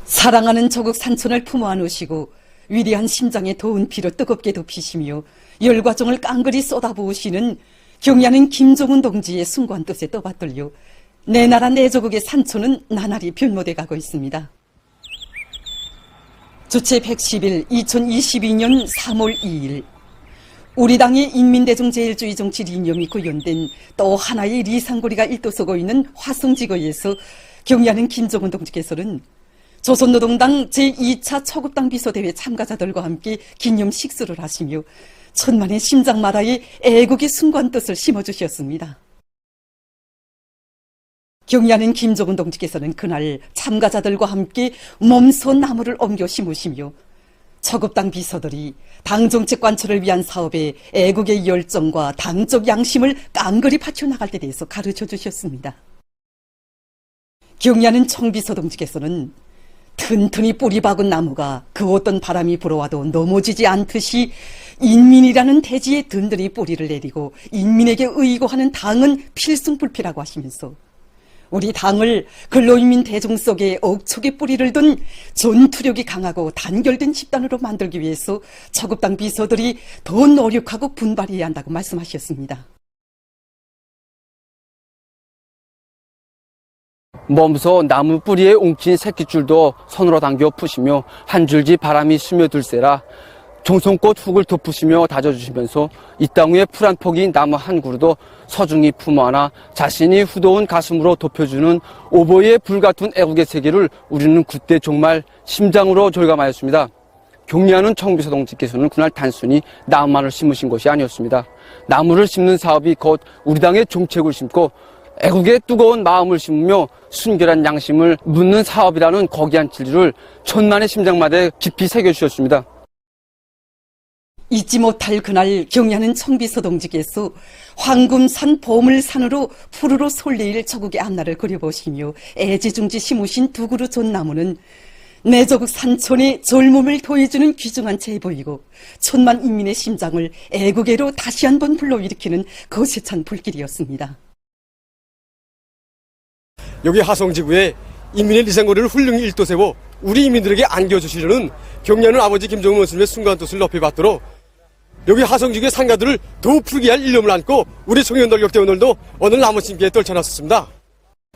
사랑하는 조국 산촌을 품어 안으시고 위대한 심장에 더운 피로 뜨겁게 덮이시며 열과정을 깡그리 쏟아부으시는 경야는 김종훈 동지의 숭고한 뜻에 떠받들려 내 나라 내 조국의 산촌은 나날이 변모돼 가고 있습니다. 주체 110일 2022년 3월 2일 우리 당의 인민대중 제일주의 정치 이념이 구현된 또 하나의 리상고리가 일도서고 있는 화성지거에서 경야는 김종훈 동지께서는 조선노동당 제2차 초급당 비서대회 참가자들과 함께 기념 식수를 하시며 천만의 심장마다의 애국의 숭고한 뜻을 심어주셨습니다. 경야는 김종훈 동지께서는 그날 참가자들과 함께 몸소 나무를 옮겨 심으시며 초급당 비서들이 당정책 관철을 위한 사업에 애국의 열정과 당적 양심을 깡그리 바쳐나갈 때 대해서 가르쳐 주셨습니다. 경야는 총비서 동지께서는 튼튼히 뿌리 박은 나무가 그 어떤 바람이 불어와도 넘어지지 않듯이 인민이라는 대지에 든든히 뿌리를 내리고 인민에게 의거하는 당은 필승불패라고 하시면서 우리 당을 근로인민 대중 속에 억척의 뿌리를 둔 전투력이 강하고 단결된 집단으로 만들기 위해서 초급당 비서들이 더 노력하고 분발해야 한다고 말씀하셨습니다. 몸소 나무 뿌리에 웅킨 새끼줄도 손으로 당겨 푸시며 한 줄기 바람이 스며들세라 종손꽃 훅을 덮으시며 다져주시면서 이 땅 위에 풀 한 폭이 나무 한 그루도 소중히 품어 안아 자신이 후더운 가슴으로 덮여주는 오보이의 불같은 애국의 세계를 우리는 그때 정말 심장으로 절감하였습니다. 경리하는 총비서 동지께서는 그날 단순히 나무만을 심으신 것이 아니었습니다. 나무를 심는 사업이 곧 우리 당의 정책을 심고 애국의 뜨거운 마음을 심으며 순결한 양심을 묻는 사업이라는 고귀한 진리를 천만의 심장마다 깊이 새겨주셨습니다. 잊지 못할 그날 경야는 총비서 동지께서 황금산 보물산으로 푸르로 솔레일 조국의 앞날을 그려보시며 애지중지 심으신 두 그루 전나무는 내 조국 산촌의 젊음을 더해주는 귀중한 제보이고 천만 인민의 심장을 애국애로 다시 한번 불러일으키는 거세찬 불길이었습니다. 여기 하성지구에 인민의 리상고리를 훌륭히 일도세워 우리 인민들에게 안겨주시려는 경야는 아버지 김종훈 원수님의 숭고한 뜻을 높여받도록 여기 하성지구의 상가들을 더욱 푸르게 할 일념을 안고 우리 청년들 역대원들도 오늘 나무 심기에 떨쳐놨습니다.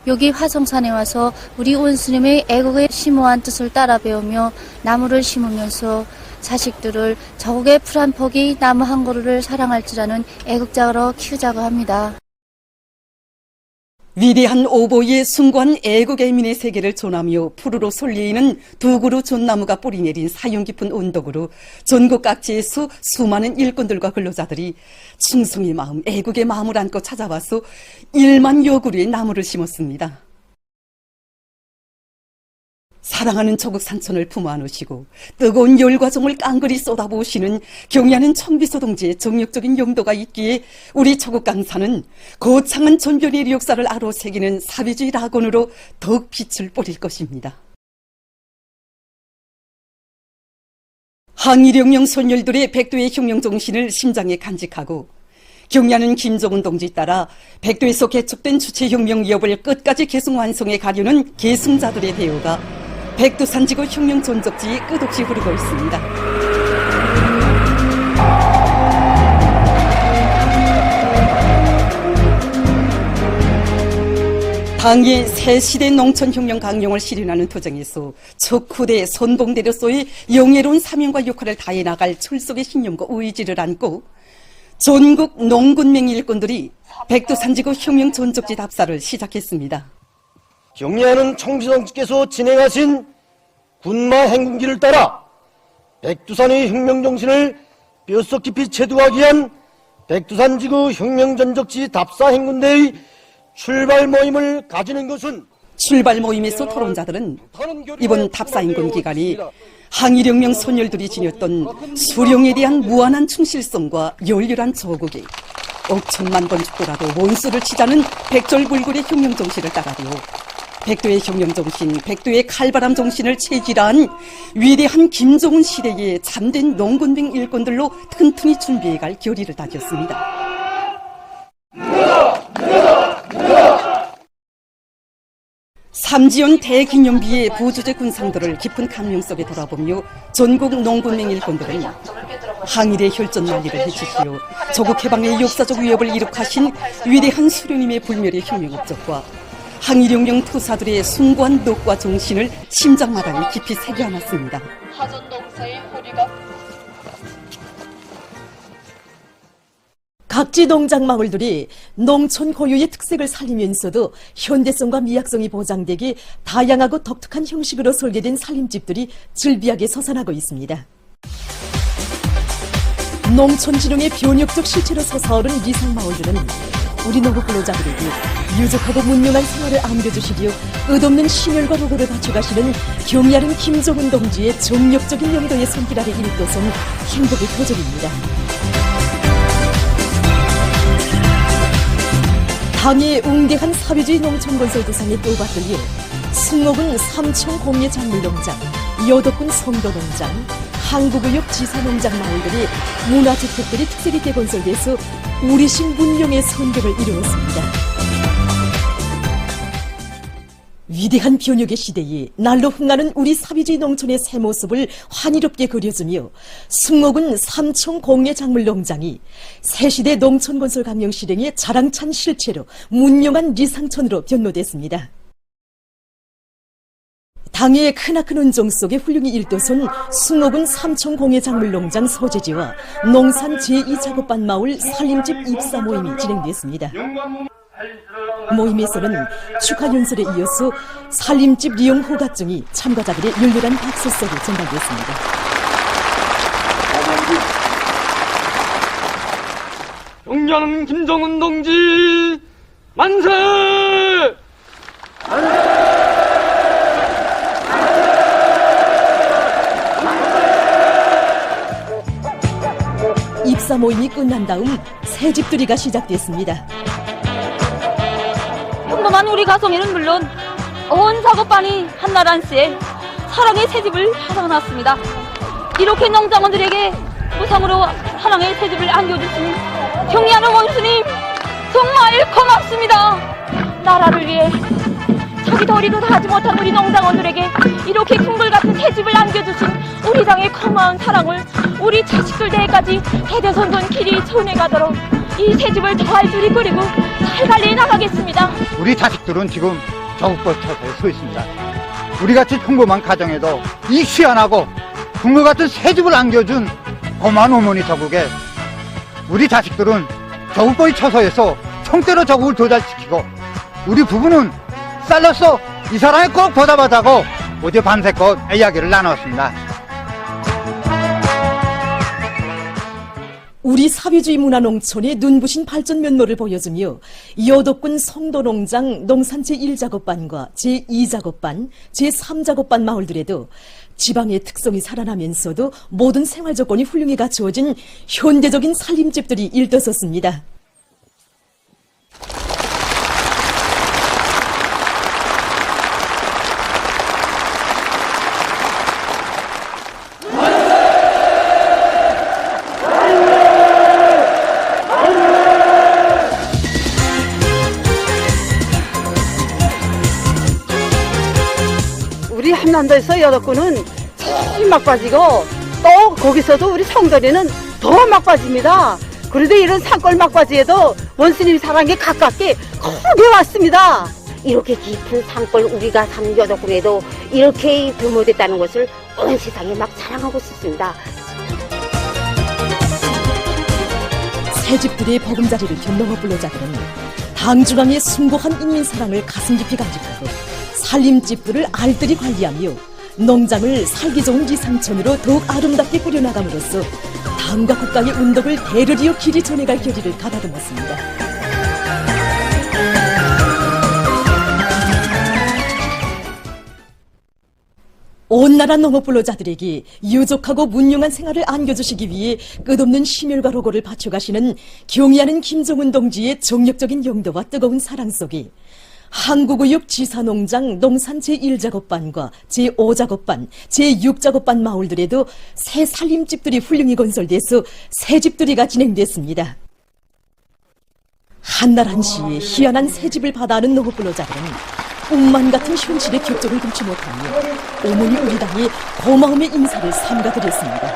여기 화성산에 와서 우리 원수님의 애국의 심오한 뜻을 따라 배우며 나무를 심으면서 자식들을 저국의 풀 한 폭이 나무 한 그루를 사랑할지라는 애국자로 키우자고 합니다. 위대한 오보이의 숭고한 애국애민의 세계를 전하며 푸르로 솔리는 두 그루 전나무가 뿌리 내린 사용 깊은 언덕으로 전국 각지에서 수많은 일꾼들과 근로자들이 충성의 마음, 애국의 마음을 안고 찾아와서 1만여 그루의 나무를 심었습니다. 사랑하는 조국 산촌을 품어 안으시고 뜨거운 열과정을 깡그리 쏟아부으시는 경야는 총비서 동지의 정력적인 용도가 있기에 우리 조국 강산은 거창한 전변의 역사를 아로새기는 사회주의 낙원으로 더욱 빛을 뿌릴 것입니다. 항일혁명 선열들의 백두의 혁명 정신을 심장에 간직하고 경야는 김종훈 동지 따라 백두에서 개척된 주체혁명 위협을 끝까지 계승 완성해 가려는 계승자들의 대우가 백두산지구 혁명 전적지에 끝없이 흐르고 있습니다. 당의 새시대 농촌혁명 강령을 실현하는 투쟁에서 척후대 선봉대로서의 영예로운 사명과 역할을 다해 나갈 출석의 신념과 의지를 안고 전국 농군맹 일꾼들이 백두산지구 혁명 전적지 답사를 시작했습니다. 경리하는 총비서께서 진행하신 군마 행군기를 따라 백두산의 혁명정신을 뼛속 깊이 체두하기 위한 백두산지구 혁명전적지 답사 행군대의 출발 모임을 가지는 것은 출발 모임에서 토론자들은 이번 답사 행군 기간이 항일혁명 선열들이 지녔던 수령에 대한 무한한 충실성과 열렬한 조국이 억천만 번 죽더라도 원수를 치자는 백절불굴의 혁명정신을 따라려 백두의 혁명정신, 백두의 칼바람 정신을 체질한 위대한 김종훈 시대의 잠든 농군병 일꾼들로 튼튼히 준비해갈 결의를 다졌습니다. 함지연 대기념비의 부주제 군상들을 깊은 감명 속에 돌아보며 전국 농군맹 일꾼들은 항일의 혈전 난리를 해치시어 조국 해방의 역사적 위협을 이룩하신 위대한 수령님의 불멸의 혁명 업적과 항일혁명 투사들의 숭고한 덕과 정신을 심장마당에 깊이 새겨안았습니다. 각지 농장 마을들이 농촌 고유의 특색을 살리면서도 현대성과 미학성이 보장되기 다양하고 독특한 형식으로 설계된 살림집들이 즐비하게 솟아나고 있습니다. 농촌 진흥의 변혁적 실체로 솟아오른 리상 마을들은 우리 농부 근로자들에게 유족하고 문명한 생활을 안겨주시려 끝없는 심혈과 노고를 바쳐가시는 경야른 김정은 동지의 정력적인 용도의 손길 아래 일도선 행복의 표적입니다. 당의 웅대한 사회주의 농촌건설 구상에 또받들려 승옥은 삼청 공예 작물농장, 여덕군 성도농장, 항구구역 지사농장 마을들이 문화주택들이 특색 있게 건설돼서 우리식 문명의 선격을 이루었습니다. 위대한 변혁의 시대에 날로 흥하는 우리 사회주의 농촌의 새 모습을 환희롭게 그려주며 승옥은 삼청 공예 작물농장이 새시대 농촌건설 감령 실행의 자랑찬 실체로 문명한 리상촌으로 변모됐습니다. 당의 크나큰 은종 속에 훌륭히 일도선 승옥은 삼청 공예 작물농장 소재지와 농산 제2작업반 마을 살림집 입사 모임이 진행됐습니다. 모임에서는 축하 연설에 이어서 살림집 리용 호각증이 참가자들의 열렬한 박수 속에 전달됐습니다. 경야는 김정은 동지 만세! 입사 모임이 끝난 다음 새집들이가 시작됐습니다. 평범한 우리 가성이는 물론 온 작업반이 한나라한씨의 사랑의 새집을 받아놨습니다. 이렇게 농장원들에게 무상으로 사랑의 새집을 안겨주신 경리하는 원수님 정말 고맙습니다. 나라를 위해 자기 더리도 하지 못한 우리 농장원들에게 이렇게 궁궐같은 새집을 안겨주신 우리 당의 고마운 사랑을 우리 자식들 대까지 대대손손 길이 전해가도록 이 새집을 잘 들이그리고 잘 관리해 나가겠습니다. 우리 자식들은 지금 저국벌 처사에 서 있습니다. 우리같이 평범한 가정에도 이 시원하고 궁궐 같은 새집을 안겨준 고마운 어머니 저국에 우리 자식들은 저국벌이 처소에서 총대로 저국을 도달시키고 우리 부부는 쌀로서 이 사람을 꼭 보답하자고 어제 밤새껏 이야기를 나눴습니다. 우리 사회주의 문화농촌의 눈부신 발전 면모를 보여주며 여덕군 성도농장 농산 제1작업반과 제2작업반, 제3작업반 마을들에도 지방의 특성이 살아나면서도 모든 생활 조건이 훌륭히 갖추어진 현대적인 살림집들이 일떠섰습니다. 우리 한남도에서 여덕군은 제일 막빠지고 또 거기서도 우리 성도리는 더 막빠집니다. 그런데 이런 산골 막바지에도 원스님 사랑에 가깝게 거기 왔습니다. 이렇게 깊은 산골 우리가 사는 여덕군에도 이렇게 변모됐다는 것을 온 세상에 막 자랑하고 싶습니다. 새집들의 보금자리를 편 농업 근로자들은 당중앙의 숭고한 인민사랑을 가슴 깊이 간직하고 살림집들을 알뜰히 관리하며 농장을 살기 좋은 리상촌으로 더욱 아름답게 꾸려나감으로써 당과 국가의 운덕을 대를 이어 길이 전해갈 결의를 가다듬었습니다. 온 나라 농업 근로자들에게 유족하고 문명한 생활을 안겨주시기 위해 끝없는 심혈과 노고를 바쳐가시는 경의하는 김정은 동지의 정력적인 용도와 뜨거운 사랑 속에 항구구역 지사농장 농산 제1작업반과 제5작업반, 제6작업반 마을들에도 새 살림집들이 훌륭히 건설돼서 새집들이가 진행됐습니다. 한날 한시에 희한한 새집을 받아하는 농업 근로자들은 꿈만 같은 현실의 격정을 금치 못하며 어머니 우리 당이 고마움의 인사를 삼가드렸습니다.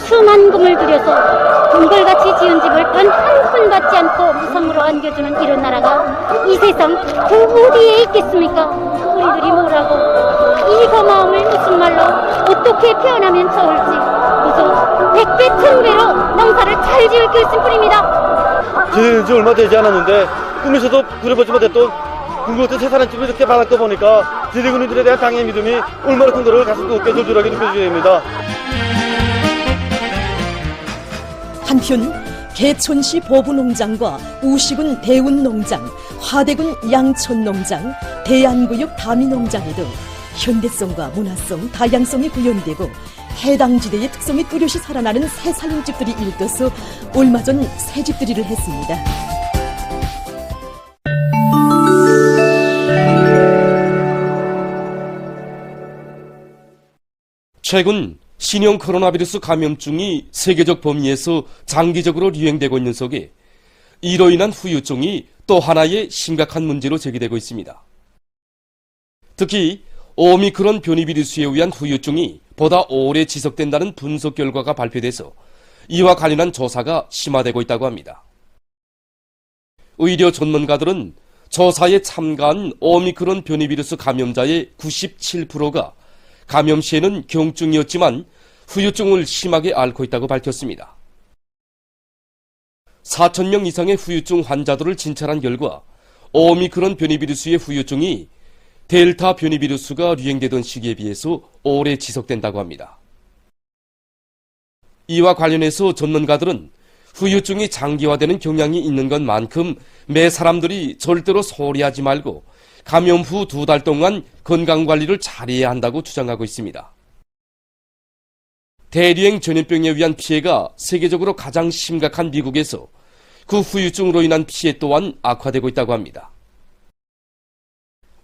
수만 금을 들여서 동굴같이 지은 집을 단 한 푼 받지 않고 무상으로 안겨주는 이런 나라가 이 세상 그 어디에 있겠습니까? 우리들이 뭐라고 이 고마움을 무슨 말로 어떻게 표현하면 좋을지 그저 백배 천배로 농사를 잘 지을 결심뿐입니다. 지은 지 얼마 되지 않았는데 꿈에서도 그려보지 못했던 궁궐 같은 새 사람집을 이렇게 받았다 보니까 지대군인들에 대한 당의 믿음이 얼마나 큰 거를 가슴 돋게 절절하게 느껴집니다. 한편 개천시 보부농장과 우시군 대운농장, 화대군 양촌농장, 대안구역 다미농장에도 현대성과 문화성, 다양성이 구현되고 해당 지대의 특성이 뚜렷이 살아나는 새 살림집들이 일떠서 얼마 전 새집들이를 했습니다. 최근 신형 코로나 바이러스 감염증이 세계적 범위에서 장기적으로 유행되고 있는 속에 이로 인한 후유증이 또 하나의 심각한 문제로 제기되고 있습니다. 특히 오미크론 변이 바이러스에 의한 후유증이 보다 오래 지속된다는 분석 결과가 발표돼서 이와 관련한 조사가 심화되고 있다고 합니다. 의료 전문가들은 조사에 참가한 오미크론 변이 바이러스 감염자의 97%가 감염 시에는 경증이었지만 후유증을 심하게 앓고 있다고 밝혔습니다. 4,000명 이상의 후유증 환자들을 진찰한 결과 오미크론 변이 바이러스의 후유증이 델타 변이 바이러스가 유행되던 시기에 비해서 오래 지속된다고 합니다. 이와 관련해서 전문가들은 후유증이 장기화되는 경향이 있는 것만큼 매 사람들이 절대로 소리하지 말고 감염 후 2달 동안 건강관리를 잘해야 한다고 주장하고 있습니다. 대류행 전염병에 의한 피해가 세계적으로 가장 심각한 미국에서 그 후유증으로 인한 피해 또한 악화되고 있다고 합니다.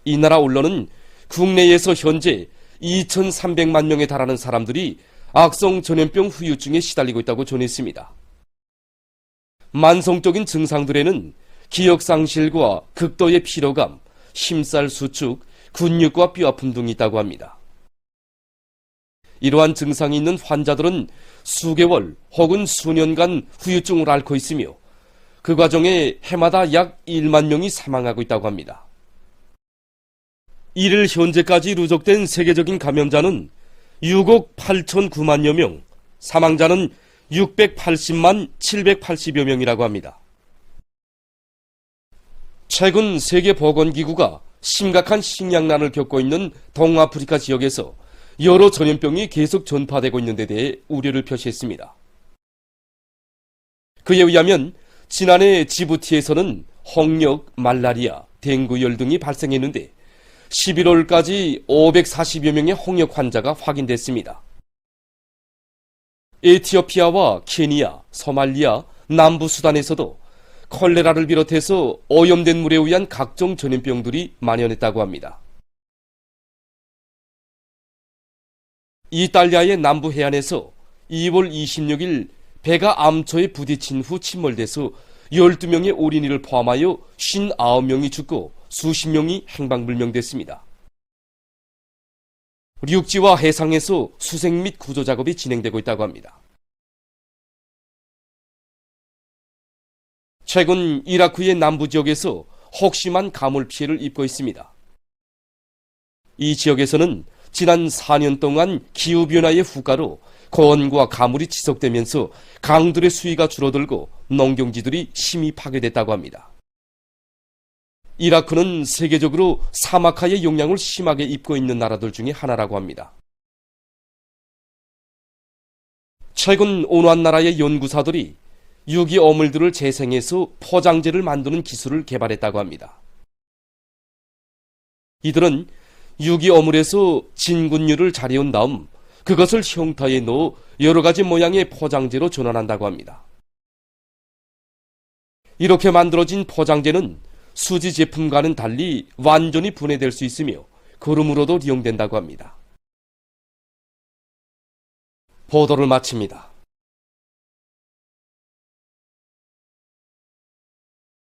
이 나라 언론은 국내에서 현재 2,300만 명에 달하는 사람들이 악성 전염병 후유증에 시달리고 있다고 전했습니다. 만성적인 증상들에는 기억상실과 극도의 피로감, 심살 수축, 근육과 뼈아픔 등이 있다고 합니다. 이러한 증상이 있는 환자들은 수개월 혹은 수년간 후유증을 앓고 있으며 그 과정에 해마다 약 1만 명이 사망하고 있다고 합니다. 이를 현재까지 누적된 세계적인 감염자는 6억 8,9만여 명, 사망자는 680만 780여 명이라고 합니다. 최근 세계보건기구가 심각한 식량난을 겪고 있는 동아프리카 지역에서 여러 전염병이 계속 전파되고 있는 데 대해 우려를 표시했습니다. 그에 의하면 지난해 지부티에서는 홍역, 말라리아, 댕구열 등이 발생했는데 11월까지 540여 명의 홍역 환자가 확인됐습니다. 에티오피아와 케니아, 소말리아, 남부수단에서도 콜레라를 비롯해서 오염된 물에 의한 각종 전염병들이 만연했다고 합니다. 이탈리아의 남부 해안에서 2월 26일 배가 암초에 부딪힌 후 침몰돼서 12명의 어린이를 포함하여 59명이 죽고 수십 명이 행방불명됐습니다. 육지와 해상에서 수색 및 구조 작업이 진행되고 있다고 합니다. 최근 이라크의 남부 지역에서 혹심한 가물 피해를 입고 있습니다. 이 지역에서는 지난 4년 동안 기후변화의 후가로 고온과 가물이 지속되면서 강들의 수위가 줄어들고 농경지들이 심히 파괴됐다고 합니다. 이라크는 세계적으로 사막화의 영향을 심하게 입고 있는 나라들 중에 하나라고 합니다. 최근 어느 한 나라의 연구사들이 유기 어물들을 재생해서 포장재를 만드는 기술을 개발했다고 합니다. 이들은 유기 어물에서 진균류를 자려온 다음 그것을 형태에 넣어 여러 가지 모양의 포장재로 전환한다고 합니다. 이렇게 만들어진 포장재는 수지 제품과는 달리 완전히 분해될 수 있으며 거름으로도 이용된다고 합니다. 보도를 마칩니다.